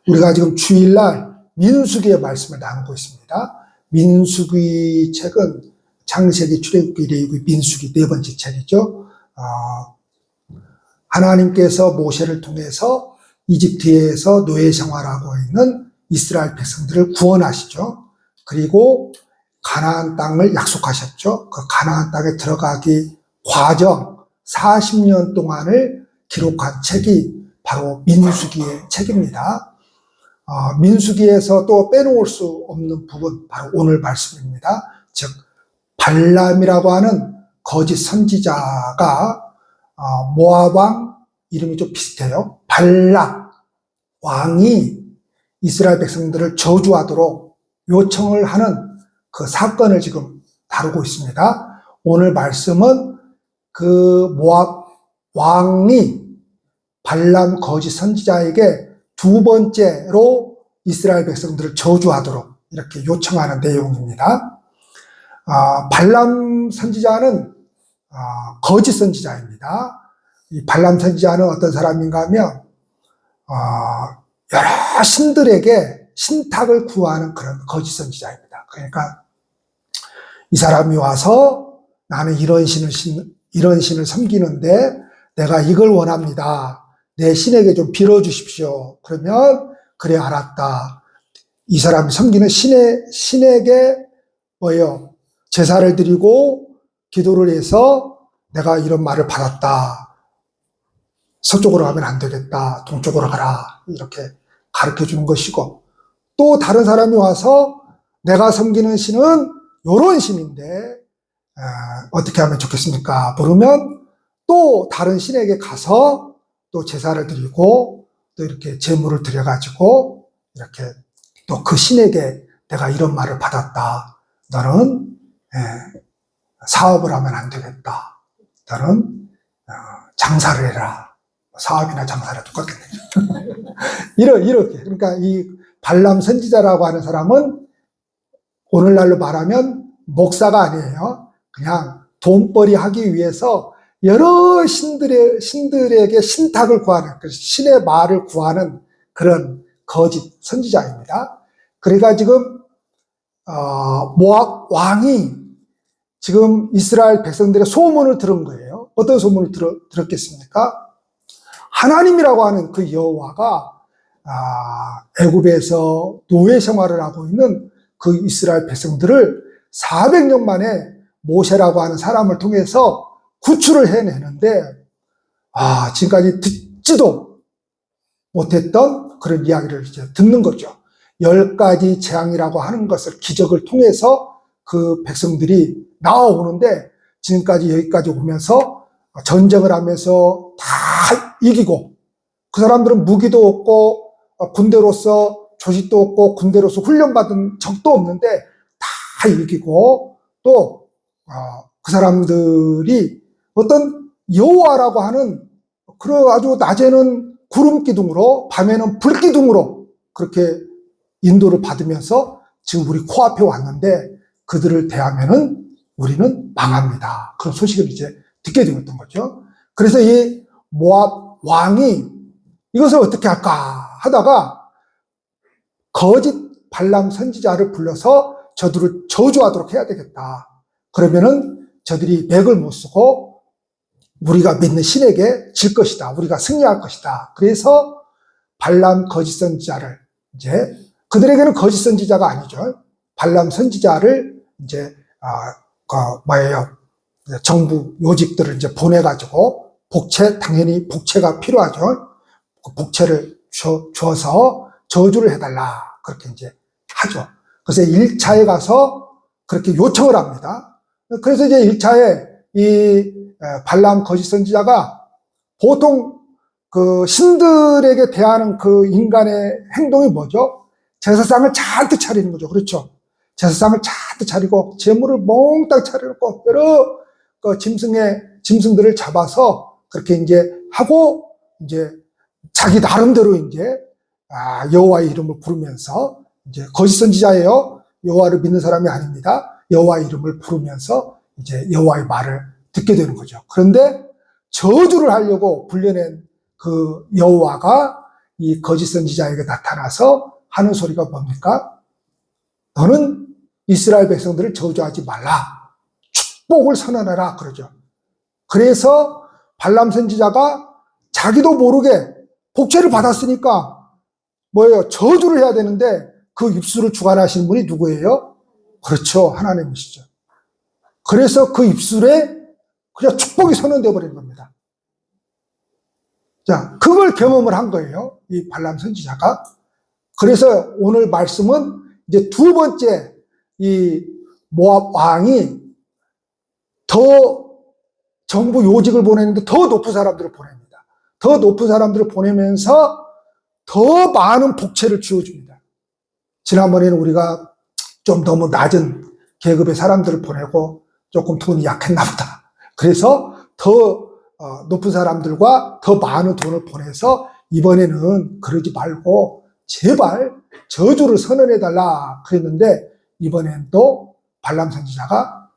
우리가 지금 주일날 민수기의 말씀을 나누고 있습니다. 민수기 책은 창세기, 출애굽기, 레위기, 민수기 네 번째 책이죠. 하나님께서 모세를 통해서 이집트에서 노예 생활하고 있는 이스라엘 백성들을 구원하시죠. 그리고 가나안 땅을 약속하셨죠. 그 가나안 땅에 들어가기 과정 40년 동안을 기록한 책이 바로 민수기의 책입니다. 민수기에서 또 빼놓을 수 없는 부분, 바로 오늘 말씀입니다. 즉 발람이라고 하는 거짓 선지자가 모압 왕 이름이 좀 비슷해요. 발락 왕이 이스라엘 백성들을 저주하도록 요청을 하는 그 사건을 지금 다루고 있습니다. 오늘 말씀은 그 모압 왕이 발람 거짓 선지자에게 두 번째로 이스라엘 백성들을 저주하도록 이렇게 요청하는 내용입니다. 발람 선지자는 거짓 선지자입니다. 이 발람 선지자는 어떤 사람인가 하면 여러 신들에게 신탁을 구하는 그런 거짓 선지자입니다. 그러니까 이 사람이 와서 나는 이런 신을 섬기는데 내가 이걸 원합니다. 내 신에게 좀 빌어주십시오. 그러면 그래 알았다. 이 사람이 섬기는 신에게 뭐예요? 제사를 드리고 기도를 해서 내가 이런 말을 받았다. 서쪽으로 가면 안 되겠다. 동쪽으로 가라. 이렇게 가르쳐 주는 것이고, 또 다른 사람이 와서 내가 섬기는 신은 요런 신인데 어떻게 하면 좋겠습니까? 부르면 또 다른 신에게 가서 또 제사를 드리고 또 이렇게 제물을 드려가지고 이렇게 또 그 신에게 내가 이런 말을 받았다. 너는 사업을 하면 안 되겠다. 너는 장사를 해라. 사업이나 장사나 똑같겠네요. 이렇게. 그러니까 이 발람 선지자라고 하는 사람은 오늘날로 말하면 목사가 아니에요. 그냥 돈벌이 하기 위해서 여러 신들에게 신탁을 구하는, 신의 말을 구하는 그런 거짓 선지자입니다. 그러니까 지금 모압 왕이 지금 이스라엘 백성들의 소문을 들은 거예요. 어떤 소문을 들었겠습니까? 하나님이라고 하는 그 여호와가 애굽에서 노예 생활을 하고 있는 그 이스라엘 백성들을 400년 만에 모세라고 하는 사람을 통해서 구출을 해내는데 지금까지 듣지도 못했던 그런 이야기를 이제 듣는 거죠. 10가지 재앙이라고 하는 것을 기적을 통해서 그 백성들이 나와오는데 지금까지 여기까지 오면서 전쟁을 하면서 다 이기고, 그 사람들은 무기도 없고 군대로서 조직도 없고 군대로서 훈련받은 적도 없는데 다 이기고, 또 그 사람들이 어떤 여호와라고 하는 그런 아주 낮에는 구름 기둥으로 밤에는 불 기둥으로 그렇게 인도를 받으면서 지금 우리 코앞에 왔는데 그들을 대하면은 우리는 망합니다. 그런 소식을 이제 듣게 되었던 거죠. 그래서 이 모압 왕이 이것을 어떻게 할까 하다가 거짓 발람 선지자를 불러서 저들을 저주하도록 해야 되겠다. 그러면은 저들이 맥을 못 쓰고 우리가 믿는 신에게 질 것이다. 우리가 승리할 것이다. 그래서 발람 거짓 선지자를 이제 그들에게는 거짓 선지자가 아니죠. 발람 선지자를 이제 정부 요직들을 이제 보내가지고 당연히 복채가 필요하죠. 그 복채를 줘서 저주를 해달라. 그렇게 이제 하죠. 그래서 1차에 가서 그렇게 요청을 합니다. 그래서 이제 1차에 이 발람 거짓 선지자가 보통 그 신들에게 대하는 그 인간의 행동이 뭐죠? 제사상을 잔뜩 차리는 거죠. 그렇죠? 제사상을 잔뜩 차리고 재물을 몽땅 차려놓고 여러 그 짐승들을 잡아서 그렇게 이제 하고 이제 자기 나름대로 이제 여호와의 이름을 부르면서 이제 거짓 선지자예요. 여호와를 믿는 사람이 아닙니다. 여호와의 이름을 부르면서 이제 여호와의 말을 듣게 되는 거죠. 그런데 저주를 하려고 불려낸 그 여호와가 이 거짓 선지자에게 나타나서 하는 소리가 뭡니까? 너는 이스라엘 백성들을 저주하지 말라. 축복을 선언해라. 그러죠. 그래서 발람 선지자가 자기도 모르게 복제를 받았으니까 뭐예요? 저주를 해야 되는데 그 입술을 주관하시는 분이 누구예요? 그렇죠. 하나님이시죠. 그래서 그 입술에 그냥 축복이 선언되어 버리는 겁니다. 자, 그걸 경험을 한 거예요. 이 발람 선지자가. 그래서 오늘 말씀은 이제 두 번째 이 모압 왕이 더 정부 요직을 보내는데 더 높은 사람들을 보냅니다. 더 높은 사람들을 보내면서 더 많은 복채를 쥐어줍니다. 지난번에는 우리가 좀 너무 낮은 계급의 사람들을 보내고 조금 돈이 약했나 보다. 그래서 더 높은 사람들과 더 많은 돈을 보내서 이번에는 그러지 말고 제발 저주를 선언해달라 그랬는데 이번엔 또 발람 선지자가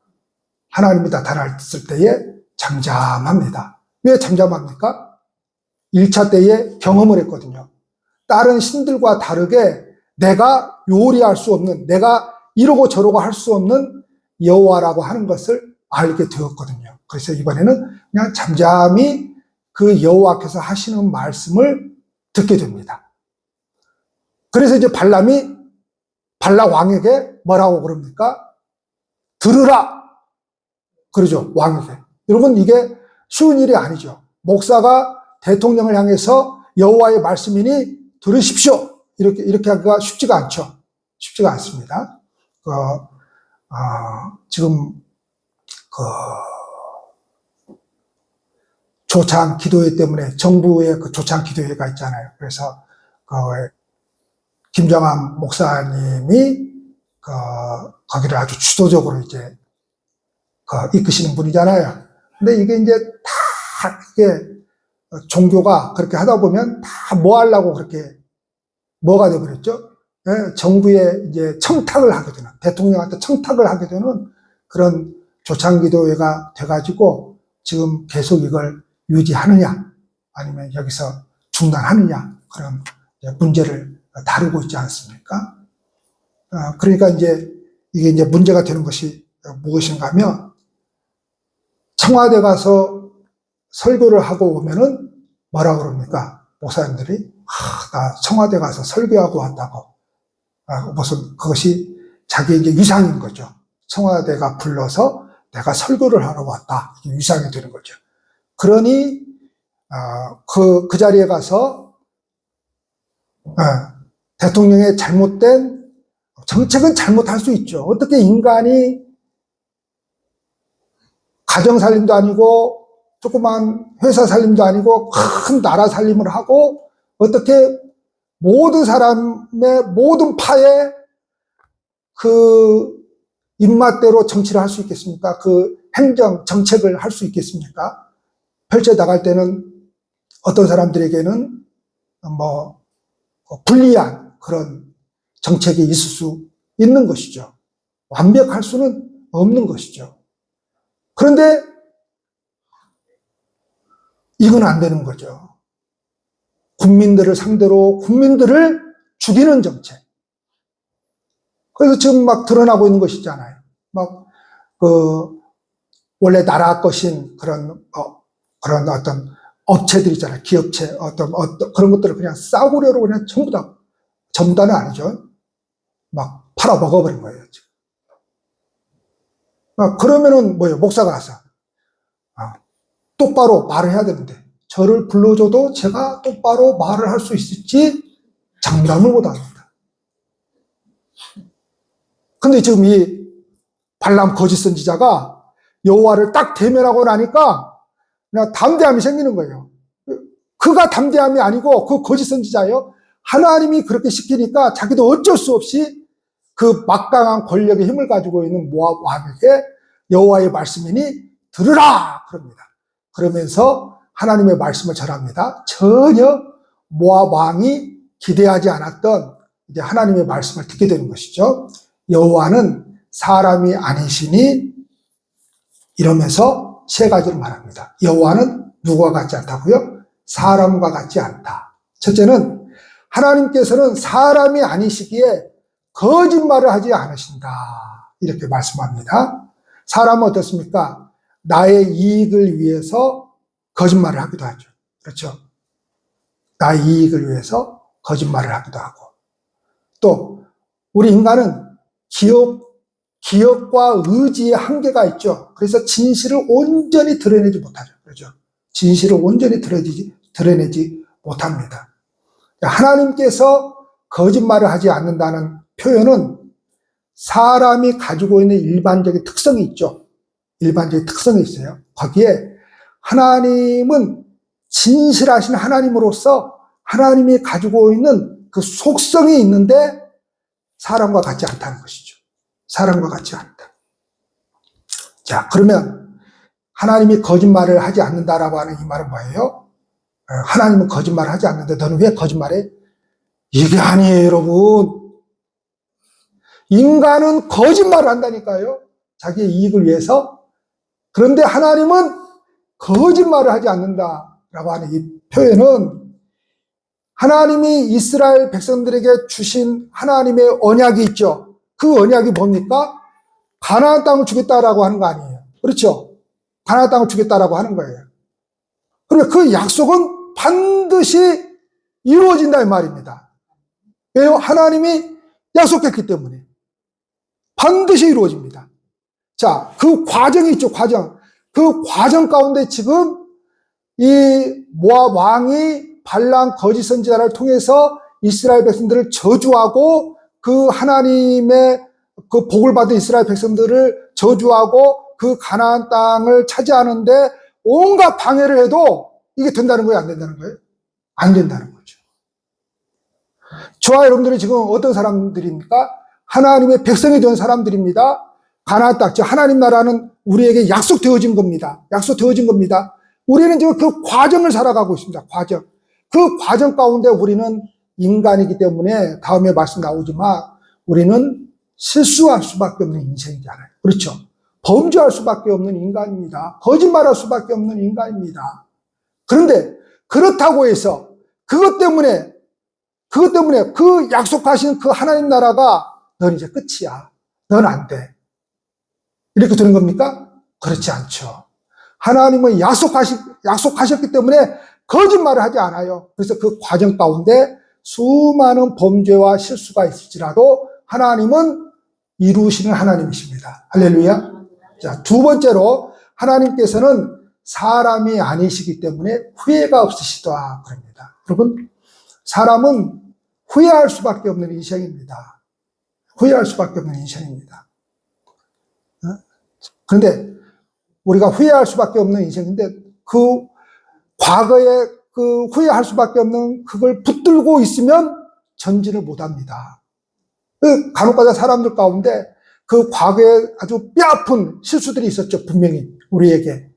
하나님이 나타났을 때에 잠잠합니다. 왜 잠잠합니까? 1차 때에 경험을 했거든요. 다른 신들과 다르게 내가 요리할 수 없는, 내가 이러고 저러고 할 수 없는 여호와라고 하는 것을 알게 되었거든요. 그래서 이번에는 그냥 잠잠히 그 여호와께서 하시는 말씀을 듣게 됩니다. 그래서 이제 발람이 발락 왕에게 뭐라고 그럽니까? 들으라! 그러죠, 왕에게. 여러분, 이게 쉬운 일이 아니죠. 목사가 대통령을 향해서 여호와의 말씀이니 들으십시오. 이렇게 하기가 쉽지가 않죠. 쉽지가 않습니다. 지금, 조창 기도회 때문에 정부의 그 조창 기도회가 있잖아요. 그래서, 김정한 목사님이, 거기를 아주 주도적으로 이제, 이끄시는 분이잖아요. 근데 이게 이제 다, 이게, 종교가 그렇게 하다 보면 다 뭐 하려고 그렇게, 뭐가 되어버렸죠? 예, 정부에 이제 청탁을 하게 되는, 대통령한테 청탁을 하게 되는 그런 조창기도회가 돼가지고 지금 계속 이걸 유지하느냐, 아니면 여기서 중단하느냐, 그런 문제를 다루고 있지 않습니까? 그러니까 이제 이게 이제 문제가 되는 것이 무엇인가 하면 청와대 가서 설교를 하고 오면은 뭐라 그럽니까? 목사님들이 나 청와대 가서 설교하고 왔다고. 무슨 그것이 자기 이제 위상인 거죠. 청와대가 불러서 내가 설교를 하러 왔다. 위상이 되는 거죠. 그러니 그 자리에 가서 대통령의 잘못된 정책은 잘못할 수 있죠. 어떻게 인간이 가정 살림도 아니고 조그만 회사 살림도 아니고 큰 나라 살림을 하고 어떻게 모든 사람의 모든 파에 그 입맛대로 정치를 할 수 있겠습니까? 그 행정, 정책을 할 수 있겠습니까? 펼쳐나갈 때는 어떤 사람들에게는 뭐 불리한 그런 정책이 있을 수 있는 것이죠. 완벽할 수는 없는 것이죠. 그런데 이건 안 되는 거죠. 국민들을 상대로 국민들을 죽이는 정책. 그래서 지금 막 드러나고 있는 것이잖아요. 원래 나라 것인 그런 어떤 업체들 있잖아요. 기업체, 어떤 그런 것들을 그냥 싸구려로 그냥 전부 다는 아니죠. 막 팔아 먹어버린 거예요, 지금. 그러면은 뭐예요? 목사가 와서 똑바로 말을 해야 되는데 저를 불러줘도 제가 똑바로 말을 할 수 있을지 장담을 못합니다. 근데 지금 이 발람 거짓 선지자가 여호와를 딱 대면하고 나니까 그냥 담대함이 생기는 거예요. 그가 담대함이 아니고 그 거짓 선지자예요. 하나님이 그렇게 시키니까 자기도 어쩔 수 없이 그 막강한 권력의 힘을 가지고 있는 모압 왕에게 여호와의 말씀이니 들으라 그럽니다. 그러면서 하나님의 말씀을 전합니다. 전혀 모압 왕이 기대하지 않았던 이제 하나님의 말씀을 듣게 되는 것이죠. 여호와는 사람이 아니시니 이러면서 세 가지를 말합니다. 여호와는 누구와 같지 않다고요? 사람과 같지 않다. 첫째는 하나님께서는 사람이 아니시기에 거짓말을 하지 않으신다. 이렇게 말씀합니다. 사람은 어떻습니까? 나의 이익을 위해서 거짓말을 하기도 하죠. 그렇죠? 나의 이익을 위해서 거짓말을 하기도 하고. 또 우리 인간은 기억과 의지의 한계가 있죠. 그래서 진실을 온전히 드러내지 못하죠. 그렇죠? 진실을 온전히 드러내지 못합니다. 하나님께서 거짓말을 하지 않는다는 표현은 사람이 가지고 있는 일반적인 특성이 있죠. 일반적인 특성이 있어요. 거기에 하나님은 진실하신 하나님으로서 하나님이 가지고 있는 그 속성이 있는데 사람과 같지 않다는 것이죠. 사람과 같지 않다. 자, 그러면 하나님이 거짓말을 하지 않는다라고 하는 이 말은 뭐예요? 하나님은 거짓말을 하지 않는데 너는 왜 거짓말해? 이게 아니에요, 여러분. 인간은 거짓말을 한다니까요. 자기의 이익을 위해서. 그런데 하나님은 거짓말을 하지 않는다라고 하는 이 표현은 하나님이 이스라엘 백성들에게 주신 하나님의 언약이 있죠. 그 언약이 뭡니까? 가나안 땅을 주겠다라고 하는 거 아니에요. 그렇죠? 가나안 땅을 주겠다라고 하는 거예요. 그러면 그 약속은 반드시 이루어진다 이 말입니다. 왜요? 하나님이 약속했기 때문에. 반드시 이루어집니다. 자, 그 과정이 있죠, 과정. 그 과정 가운데 지금 이 모압 왕이 발람 거짓 선지자를 통해서 이스라엘 백성들을 저주하고 그 하나님의 그 복을 받은 이스라엘 백성들을 저주하고 그 가나안 땅을 차지하는데 온갖 방해를 해도 이게 된다는 거예요, 안 된다는 거예요? 안 된다는 거죠. 저와 여러분들이 지금 어떤 사람들입니까? 하나님의 백성이 된 사람들입니다. 가나안 땅, 즉 하나님 나라는 우리에게 약속되어진 겁니다. 약속되어진 겁니다. 우리는 지금 그 과정을 살아가고 있습니다. 과정. 그 과정 가운데 우리는 인간이기 때문에 다음에 말씀 나오지만 우리는 실수할 수밖에 없는 인생이잖아요. 그렇죠? 범죄할 수밖에 없는 인간입니다. 거짓말할 수밖에 없는 인간입니다. 그런데 그렇다고 해서 그것 때문에 그 약속하신 그 하나님 나라가 넌 이제 끝이야. 넌 안 돼. 이렇게 되는 겁니까? 그렇지 않죠. 하나님은 약속하셨기 때문에 거짓말을 하지 않아요. 그래서 그 과정 가운데 수많은 범죄와 실수가 있을지라도 하나님은 이루시는 하나님이십니다. 할렐루야. 자, 두 번째로 하나님께서는 사람이 아니시기 때문에 후회가 없으시다 그럽니다. 여러분, 사람은 후회할 수밖에 없는 인생입니다. 후회할 수밖에 없는 인생입니다. 그런데 우리가 후회할 수밖에 없는 인생인데 그 과거에 그 후회할 수밖에 없는 그걸 붙들고 있으면 전진을 못합니다. 간혹가다 사람들 가운데 그 과거에 아주 뼈아픈 실수들이 있었죠. 분명히 우리에게.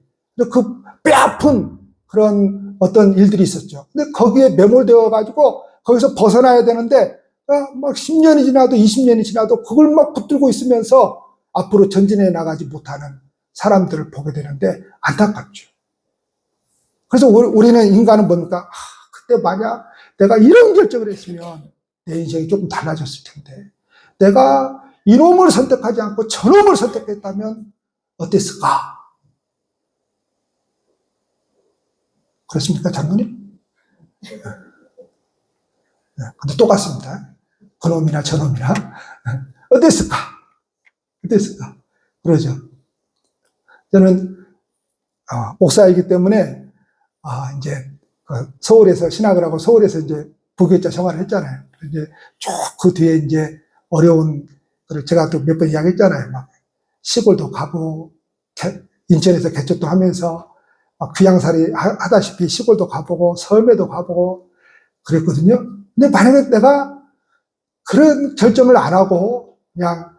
그 뼈아픈 그런 어떤 일들이 있었죠. 근데 거기에 매몰되어 가지고 거기서 벗어나야 되는데 막 10년이 지나도 20년이 지나도 그걸 막 붙들고 있으면서 앞으로 전진해 나가지 못하는 사람들을 보게 되는데 안타깝죠. 그래서 우리는 인간은 뭡니까? 그때 만약 내가 이런 결정을 했으면 내 인생이 조금 달라졌을 텐데 내가 이놈을 선택하지 않고 저놈을 선택했다면 어땠을까? 그렇습니까, 장로님? 근데 똑같습니다. 그놈이나 저놈이나 어땠을까? 어땠을까? 그러죠. 저는 목사이기 때문에 이제 서울에서 신학을 하고 서울에서 이제 부교육자 생활을 했잖아요. 이제 쭉 그 뒤에 이제 어려운 제가 또 몇 번 이야기했잖아요. 막 시골도 가고 인천에서 개척도 하면서 막 귀양살이 하다시피 시골도 가보고 섬에도 가보고 그랬거든요. 근데 만약에 내가 그런 결정을 안 하고 그냥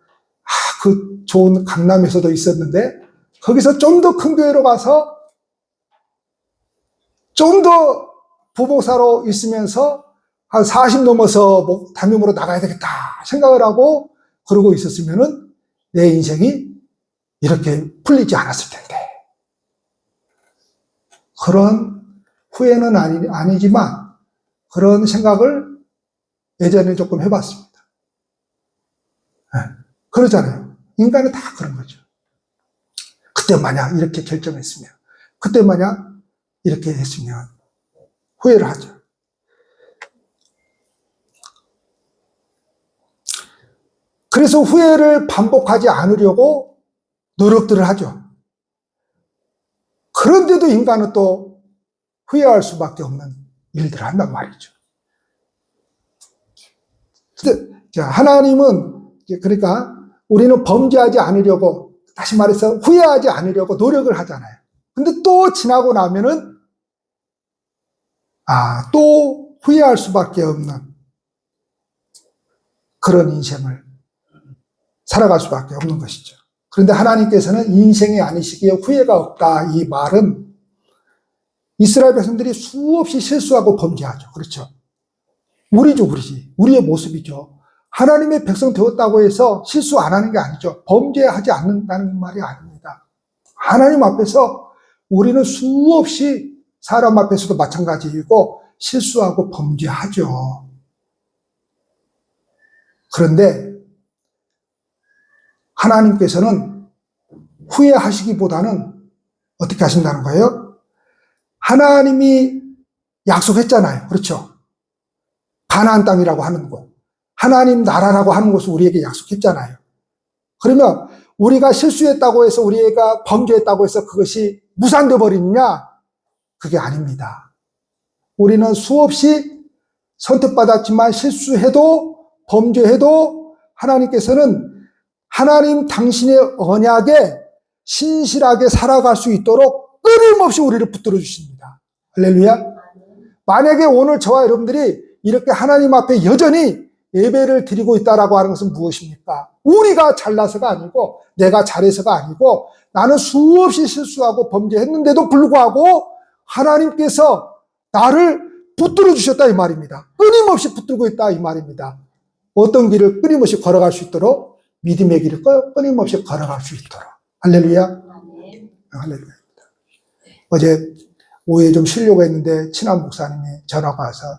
그 좋은 강남에서도 있었는데 거기서 좀 더 큰 교회로 가서 좀 더 부목사로 있으면서 한 40 넘어서 담임으로 나가야 되겠다 생각을 하고 그러고 있었으면은 내 인생이 이렇게 풀리지 않았을 텐데. 그런 후회는 아니지만 그런 생각을 예전에 조금 해봤습니다. 네. 그러잖아요. 인간은 다 그런 거죠. 그때 만약 이렇게 결정했으면, 그때 만약 이렇게 했으면 후회를 하죠. 그래서 후회를 반복하지 않으려고 노력들을 하죠. 그런데도 인간은 또 후회할 수밖에 없는 일들을 한단 말이죠. 하나님은, 그러니까 우리는 범죄하지 않으려고, 다시 말해서 후회하지 않으려고 노력을 하잖아요. 근데 또 지나고 나면은, 또 후회할 수밖에 없는 그런 인생을 살아갈 수밖에 없는 것이죠. 그런데 하나님께서는 인생이 아니시기에 후회가 없다. 이 말은 이스라엘 백성들이 수없이 실수하고 범죄하죠. 그렇죠. 우리의 모습이죠. 하나님의 백성 되었다고 해서 실수 안 하는 게 아니죠. 범죄하지 않는다는 말이 아닙니다. 하나님 앞에서 우리는 수없이 사람 앞에서도 마찬가지이고 실수하고 범죄하죠. 그런데 하나님께서는 후회하시기보다는 어떻게 하신다는 거예요? 하나님이 약속했잖아요. 그렇죠? 가나안 땅이라고 하는 곳, 하나님 나라라고 하는 곳을 우리에게 약속했잖아요. 그러면 우리가 실수했다고 해서, 우리가 범죄했다고 해서 그것이 무산돼 버리느냐? 그게 아닙니다. 우리는 수없이 선택받았지만 실수해도 범죄해도 하나님께서는 하나님 당신의 언약에 신실하게 살아갈 수 있도록 끊임없이 우리를 붙들어 주십니다. 할렐루야. 만약에 오늘 저와 여러분들이 이렇게 하나님 앞에 여전히 예배를 드리고 있다라고 하는 것은 무엇입니까? 우리가 잘나서가 아니고, 내가 잘해서가 아니고, 나는 수없이 실수하고 범죄했는데도 불구하고 하나님께서 나를 붙들어 주셨다 이 말입니다. 끊임없이 붙들고 있다 이 말입니다. 어떤 길을 끊임없이 걸어갈 수 있도록, 믿음의 길을 끊임없이 걸어갈 수 있도록. 할렐루야. 할렐루야. 어제 오후에 좀 쉬려고 했는데 친한 목사님이 전화가 와서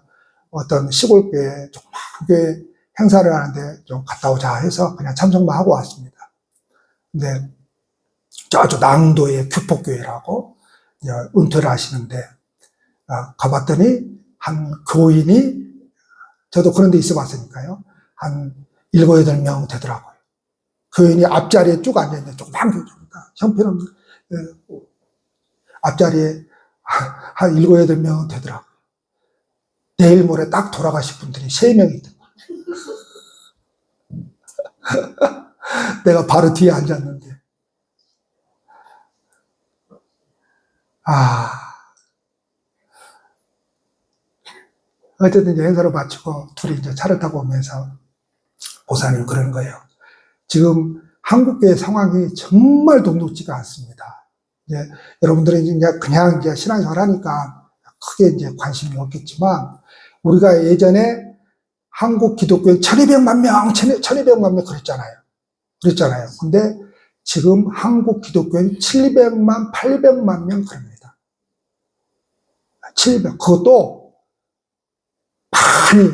어떤 시골 교회, 조그만 교회 행사를 하는데 좀 갔다 오자 해서 그냥 참석만 하고 왔습니다. 근데 저쪽 낭도의 규폭교회라고 은퇴를 하시는데, 가봤더니 한 교인이, 저도 그런 데 있어 봤으니까요, 한 7, 8명 되더라고요. 교인이 앞자리에 쭉 앉아있는데, 조그만 교회입니다. 형편없는 앞자리에 한 7, 8명 되더라고요. 내일 모레 딱 돌아가실 분들이 3명이 있더라고요. 내가 바로 뒤에 앉았는데, 어쨌든 이제 행사를 마치고 둘이 이제 차를 타고 오면서 보사님 그러는 거예요. 지금 한국교회 상황이 정말 녹록지가 않습니다. 이제 여러분들은 이제 그냥 이제 신앙생활 하니까 크게 이제 관심이 없겠지만, 우리가 예전에 한국 기독교회 1200만 명, 1200만 명 그랬잖아요. 근데 지금 한국 기독교회는 700만, 800만 명 그럽니다. 700, 그것도 많이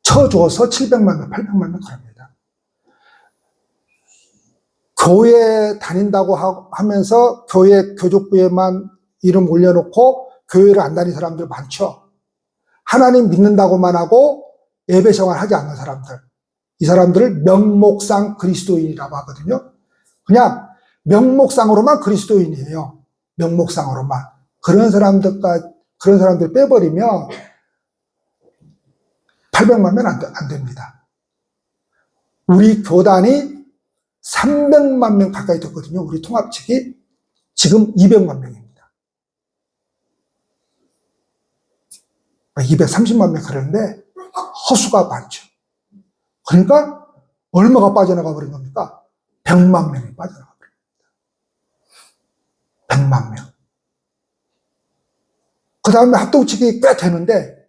쳐줘서 700만 명, 800만 명 그럽니다. 교회 다닌다고 하면서 교회 교족부에만 이름 올려놓고 교회를 안 다니는 사람들 많죠. 하나님 믿는다고만 하고 예배 생활 하지 않는 사람들. 이 사람들을 명목상 그리스도인이라고 하거든요. 그냥 명목상으로만 그리스도인이에요. 명목상으로만. 그런 사람들 빼버리면 800만 명 안 됩니다. 우리 교단이 300만 명 가까이 됐거든요. 우리 통합측이 지금 200만 명입니다. 230만 명 그러는데 허수가 많죠. 그러니까 얼마가 빠져나가 버린 겁니까? 100만 명이 빠져나가 버린 겁니다. 100만 명. 그 다음에 합동측이 꽤 되는데,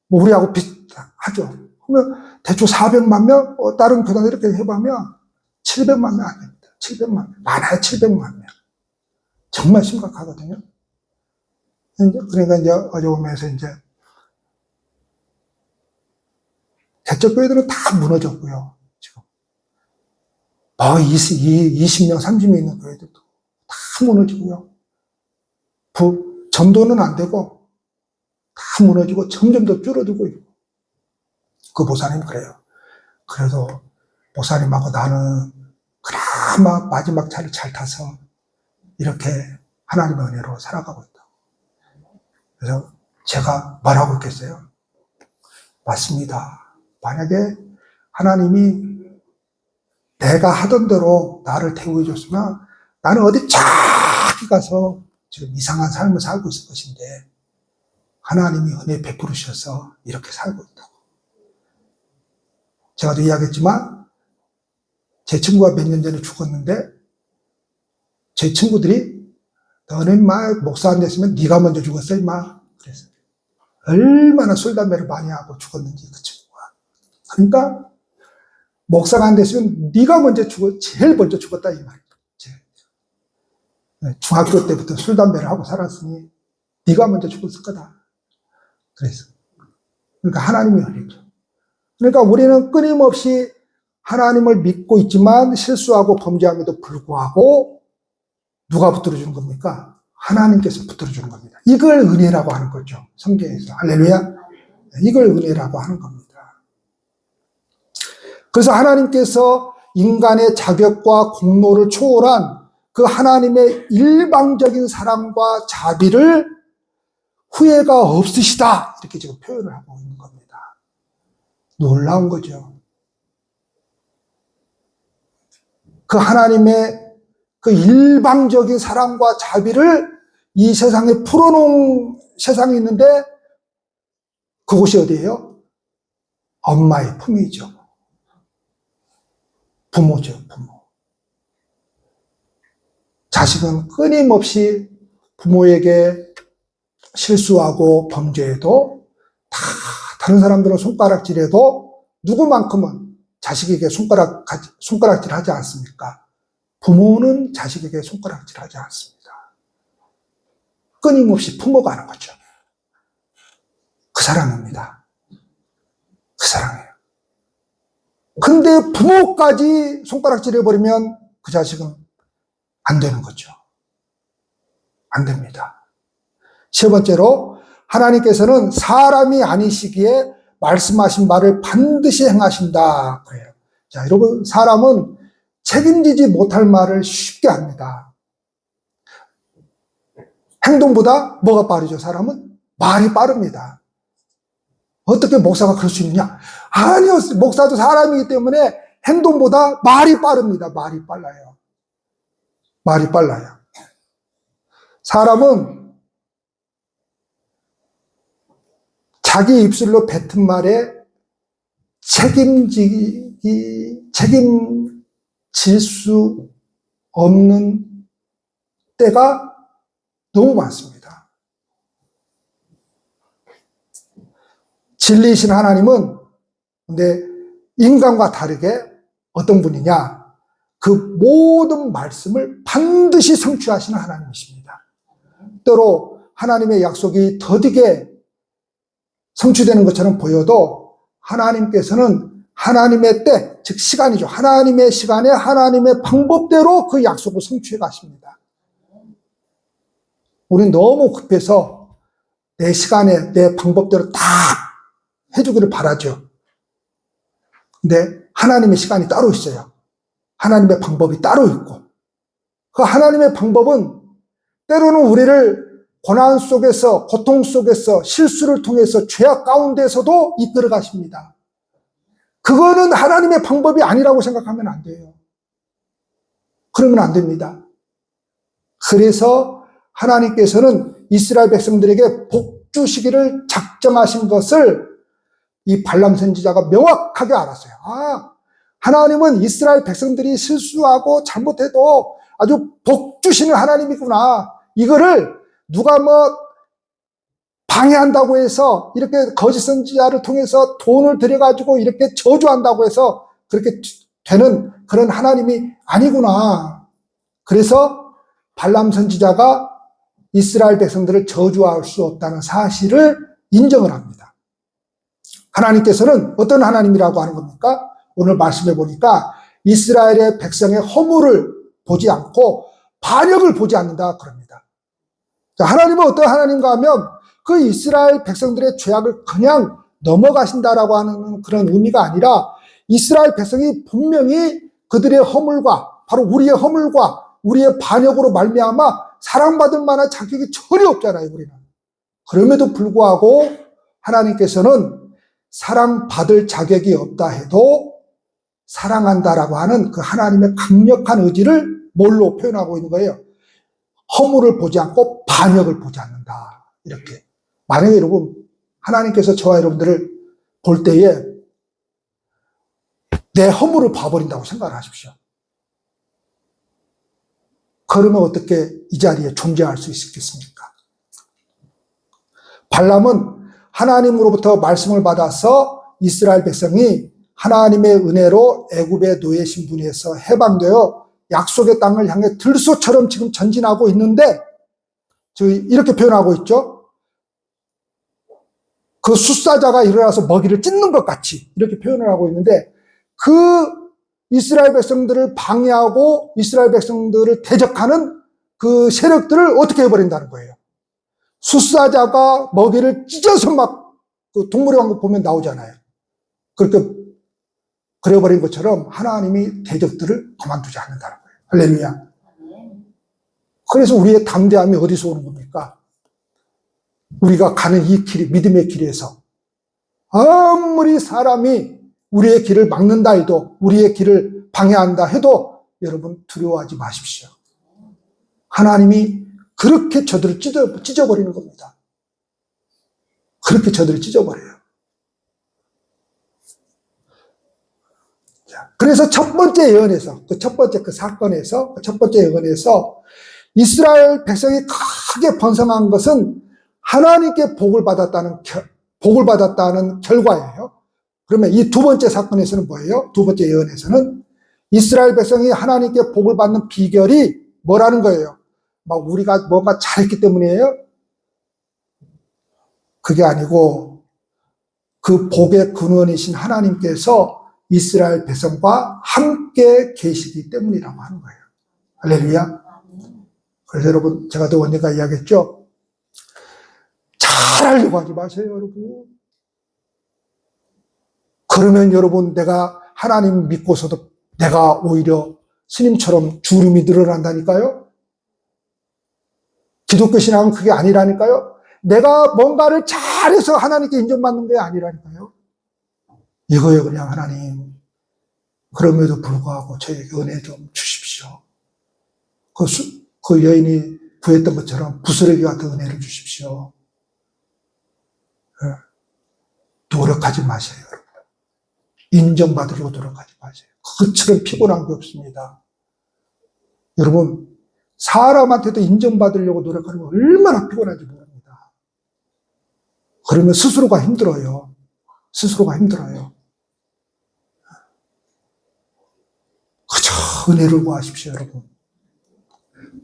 뭐 우리하고 비슷하죠. 그러면 대충 400만 명, 다른 교단 이렇게 해보면 700만 명 안 됩니다. 700만 명. 많아야 700만 명. 정말 심각하거든요. 그러니까 이제 어제 오면서 이제 대적 교회들은 다 무너졌고요. 지금 20명, 30명 있는 교회들도 다 무너지고요. 전도는 안 되고 다 무너지고 점점 더 줄어들고 있고. 그 목사님 그래요. 그래도 목사님하고 나는 그나마 마지막 차를 잘 타서 이렇게 하나님의 은혜로 살아가고 있다. 그래서 제가 말하고 있겠어요? 맞습니다. 만약에 하나님이 내가 하던 대로 나를 태우해 줬으면 나는 어디 저기 가서 지금 이상한 삶을 살고 있을 것인데 하나님이 은혜 베풀으셔서 이렇게 살고 있다고. 제가 또 이야기했지만 제 친구가 몇 년 전에 죽었는데 제 친구들이 너는 막 목사 안 됐으면 네가 먼저 죽었어 임마. 그래서 얼마나 술 담배를 많이 하고 죽었는지 그 친구가. 그러니까 목사가 안 됐으면 네가 먼저 제일 먼저 죽었다 이 말이죠. 중학교 때부터 술 담배를 하고 살았으니 네가 먼저 죽었을 거다. 그래서 그러니까 하나님이 은혜죠. 그러니까 우리는 끊임없이 하나님을 믿고 있지만 실수하고 범죄함에도 불구하고 누가 붙들어주는 겁니까? 하나님께서 붙들어주는 겁니다. 이걸 은혜라고 하는 거죠. 성경에서. 할렐루야. 이걸 은혜라고 하는 겁니다. 그래서 하나님께서 인간의 자격과 공로를 초월한 그 하나님의 일방적인 사랑과 자비를 후회가 없으시다. 이렇게 지금 표현을 하고 있는 겁니다. 놀라운 거죠. 그 하나님의 그 일방적인 사랑과 자비를 이 세상에 풀어놓은 세상이 있는데 그곳이 어디예요? 엄마의 품이죠. 부모죠, 부모. 자식은 끊임없이 부모에게 실수하고 범죄해도 다 다른 사람들은 손가락질해도 누구만큼은 자식에게 손가락질 하지 않습니까? 부모는 자식에게 손가락질 하지 않습니다. 끊임없이 품어가는 거죠. 그 사랑입니다. 그 사랑이에요. 근데 부모까지 손가락질 해버리면 그 자식은 안 되는 거죠. 안 됩니다. 세 번째로 하나님께서는 사람이 아니시기에 말씀하신 말을 반드시 행하신다. 그래요. 자, 여러분, 사람은 책임지지 못할 말을 쉽게 합니다. 행동보다 뭐가 빠르죠? 사람은 말이 빠릅니다. 어떻게 목사가 그럴 수 있느냐? 아니요, 목사도 사람이기 때문에 행동보다 말이 빠릅니다. 말이 빨라요. 말이 빨라요. 사람은 자기 입술로 뱉은 말에 책임질 수 없는 때가 너무 많습니다. 진리이신 하나님은 근데 인간과 다르게 어떤 분이냐? 그 모든 말씀을 반드시 성취하시는 하나님이십니다. 때로 하나님의 약속이 더디게 성취되는 것처럼 보여도 하나님께서는 하나님의 때, 즉 시간이죠. 하나님의 시간에 하나님의 방법대로 그 약속을 성취해 가십니다. 우린 너무 급해서 내 시간에 내 방법대로 다 해주기를 바라죠. 근데 하나님의 시간이 따로 있어요. 하나님의 방법이 따로 있고 그 하나님의 방법은 때로는 우리를 고난 속에서, 고통 속에서, 실수를 통해서 죄악 가운데서도 이끌어 가십니다. 그거는 하나님의 방법이 아니라고 생각하면 안 돼요. 그러면 안 됩니다. 그래서 하나님께서는 이스라엘 백성들에게 복 주시기를 작정하신 것을 이 발람 선지자가 명확하게 알았어요. 아, 하나님은 이스라엘 백성들이 실수하고 잘못해도 아주 복 주시는 하나님이구나. 이거를 누가 방해한다고 해서 이렇게 거짓 선지자를 통해서 돈을 들여가지고 이렇게 저주한다고 해서 그렇게 되는 그런 하나님이 아니구나. 그래서 발람 선지자가 이스라엘 백성들을 저주할 수 없다는 사실을 인정을 합니다. 하나님께서는 어떤 하나님이라고 하는 겁니까? 오늘 말씀해 보니까 이스라엘의 백성의 허물을 보지 않고 반역을 보지 않는다 그럽니다. 자, 하나님은 어떤 하나님인가 하면 그 이스라엘 백성들의 죄악을 그냥 넘어가신다라고 하는 그런 의미가 아니라 이스라엘 백성이 분명히 그들의 허물과 바로 우리의 허물과 우리의 반역으로 말미암아 사랑받을 만한 자격이 전혀 없잖아요, 우리는. 그럼에도 불구하고 하나님께서는 사랑받을 자격이 없다 해도 사랑한다라고 하는 그 하나님의 강력한 의지를 뭘로 표현하고 있는 거예요? 허물을 보지 않고 반역을 보지 않는다. 이렇게. 만약에 여러분, 하나님께서 저와 여러분들을 볼 때에 내 허물을 봐버린다고 생각을 하십시오. 그러면 어떻게 이 자리에 존재할 수 있겠습니까? 발람은 하나님으로부터 말씀을 받아서 이스라엘 백성이 하나님의 은혜로 애굽의 노예 신분에서 해방되어 약속의 땅을 향해 들소처럼 지금 전진하고 있는데 이렇게 표현하고 있죠. 그 숫사자가 일어나서 먹이를 찢는 것 같이 이렇게 표현을 하고 있는데 그 이스라엘 백성들을 방해하고 이스라엘 백성들을 대적하는 그 세력들을 어떻게 해버린다는 거예요. 숫사자가 먹이를 찢어서 막 그 동물의 왕국 보면 나오잖아요. 그렇게 그래버린 것처럼 하나님이 대적들을 가만두지 않는다는 거예요. 할렐루야. 그래서 우리의 담대함이 어디서 오는 겁니까? 우리가 가는 이 길, 믿음의 길에서 아무리 사람이 우리의 길을 막는다 해도 우리의 길을 방해한다 해도 여러분 두려워하지 마십시오. 하나님이 그렇게 저들을 찢어버리는 겁니다. 그렇게 저들을 찢어버려요. 그래서 첫 번째 예언에서, 첫 번째 예언에서 이스라엘 백성이 크게 번성한 것은 하나님께 복을 받았다는 결과예요. 그러면 이 두 번째 사건에서는 뭐예요? 두 번째 예언에서는 이스라엘 백성이 하나님께 복을 받는 비결이 뭐라는 거예요? 막 우리가 뭔가 잘했기 때문이에요? 그게 아니고 그 복의 근원이신 하나님께서 이스라엘 백성과 함께 계시기 때문이라고 하는 거예요. 할렐루야. 그래서 여러분, 제가 또 언젠가 이야기했죠. 잘하려고 하지 마세요, 여러분. 그러면 여러분, 내가 하나님 믿고서도 내가 오히려 스님처럼 주름이 늘어난다니까요. 기독교 신앙은 그게 아니라니까요. 내가 뭔가를 잘해서 하나님께 인정받는 게 아니라니까요. 이거요, 그냥 하나님. 그럼에도 불구하고 저에게 은혜 좀 주십시오. 그 여인이 구했던 것처럼 부스러기 같은 은혜를 주십시오. 노력하지 마세요, 여러분. 인정받으려고 노력하지 마세요. 그것처럼 피곤한 게 없습니다. 여러분, 사람한테도 인정받으려고 노력하는 거 얼마나 피곤한지 모릅니다. 그러면 스스로가 힘들어요. 그저 은혜를 구하십시오, 여러분.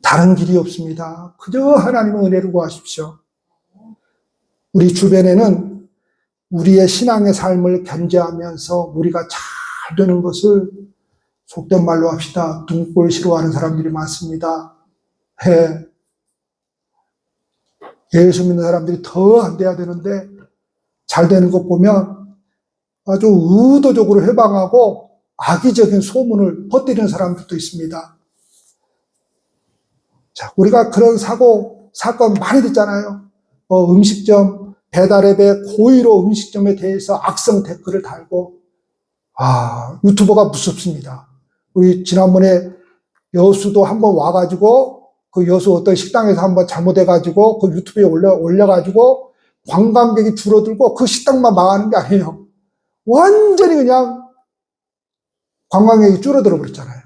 다른 길이 없습니다. 그저 하나님의 은혜를 구하십시오. 우리 주변에는 우리의 신앙의 삶을 견제하면서 우리가 잘 되는 것을 속된 말로 합시다. 등골 싫어하는 사람들이 많습니다. 예수 믿는 사람들이 더 안 돼야 되는데 잘 되는 것 보면 아주 의도적으로 해방하고 악의적인 소문을 퍼뜨리는 사람들도 있습니다. 자, 우리가 그런 사건 많이 듣잖아요. 음식점, 배달앱의 고의로 음식점에 대해서 악성 댓글을 달고, 유튜버가 무섭습니다. 우리 지난번에 여수도 한번 와가지고, 그 여수 어떤 식당에서 한번 잘못해가지고, 그 유튜브에 올려가지고, 관광객이 줄어들고 그 식당만 망하는 게 아니에요. 완전히 그냥 관광객이 줄어들어 버렸잖아요.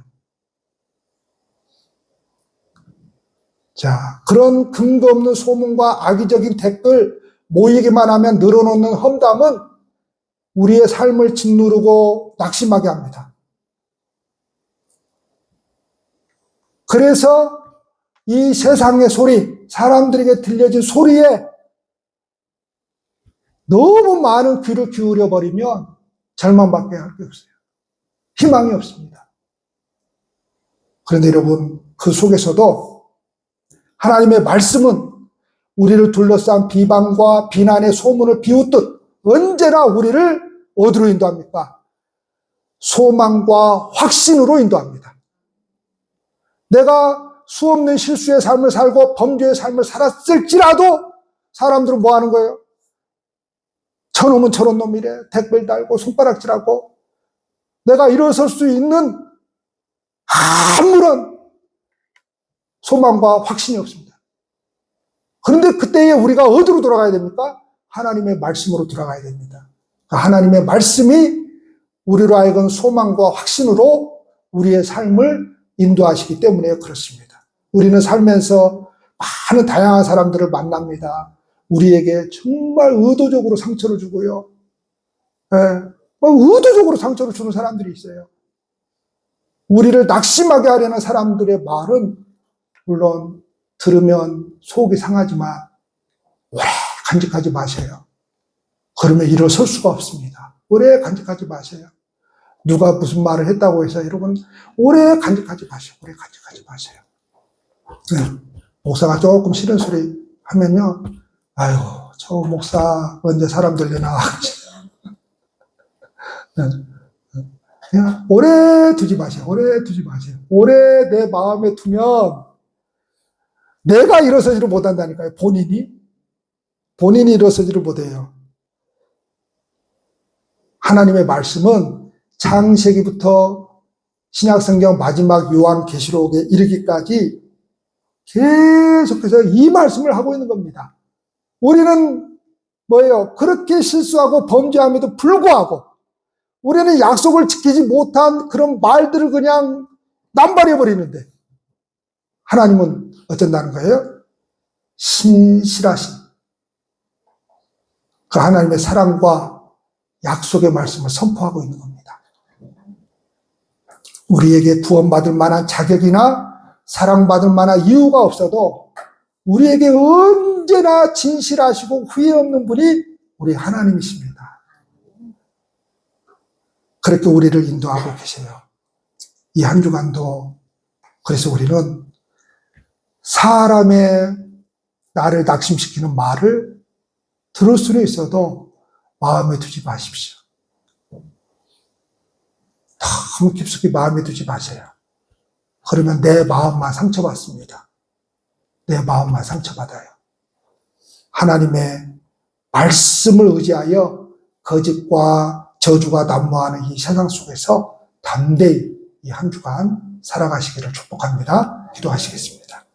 자, 그런 근거 없는 소문과 악의적인 댓글 모이기만 하면 늘어놓는 험담은 우리의 삶을 짓누르고 낙심하게 합니다. 그래서 이 세상의 소리, 사람들에게 들려진 소리에 너무 많은 귀를 기울여 버리면 절망밖에 할 게 없어요. 희망이 없습니다. 그런데 여러분, 그 속에서도 하나님의 말씀은 우리를 둘러싼 비방과 비난의 소문을 비웃듯 언제나 우리를 어디로 인도합니까? 소망과 확신으로 인도합니다. 내가 수없는 실수의 삶을 살고 범죄의 삶을 살았을지라도 사람들은 뭐 하는 거예요? 저놈은 저런 놈이래. 댓글 달고 손가락질하고 내가 일어설 수 있는 아무런 소망과 확신이 없습니다. 그런데 그때에 우리가 어디로 돌아가야 됩니까? 하나님의 말씀으로 돌아가야 됩니다. 하나님의 말씀이 우리로 하여금 소망과 확신으로 우리의 삶을 인도하시기 때문에 그렇습니다. 우리는 살면서 많은 다양한 사람들을 만납니다. 우리에게 정말 의도적으로 상처를 주고요. 의도적으로 상처를 주는 사람들이 있어요. 우리를 낙심하게 하려는 사람들의 말은 물론 들으면 속이 상하지만 오래 간직하지 마세요. 그러면 일어설 수가 없습니다. 오래 간직하지 마세요. 누가 무슨 말을 했다고 해서 여러분 오래 간직하지 마세요. 오래 간직하지 마세요. 목사가 조금 싫은 소리 하면요. 아유, 저 목사 언제 사람 되려나. 그냥 오래 두지 마세요. 오래 두지 마세요. 오래 내 마음에 두면 내가 일어서지를 못한다니까요. 본인이 일어서지를 못해요. 하나님의 말씀은 창세기부터 신약성경 마지막 요한계시록에 이르기까지 계속해서 이 말씀을 하고 있는 겁니다. 우리는 뭐예요? 그렇게 실수하고 범죄함에도 불구하고 우리는 약속을 지키지 못한 그런 말들을 그냥 남발해버리는데 하나님은 어쩐다는 거예요? 신실하신 그 하나님의 사랑과 약속의 말씀을 선포하고 있는 겁니다. 우리에게 구원받을 만한 자격이나 사랑받을 만한 이유가 없어도 우리에게 언제나 진실하시고 후회 없는 분이 우리 하나님이십니다. 그렇게 우리를 인도하고 계세요. 이 한 주간도 그래서 우리는 사람의 나를 낙심시키는 말을 들을 수는 있어도 마음에 두지 마십시오. 너무 깊숙이 마음에 두지 마세요. 그러면 내 마음만 상처받습니다. 내 마음만 상처받아요. 하나님의 말씀을 의지하여 거짓과 저주가 난무하는 이 세상 속에서 담대히 이 한 주간 살아가시기를 축복합니다. 기도하시겠습니다.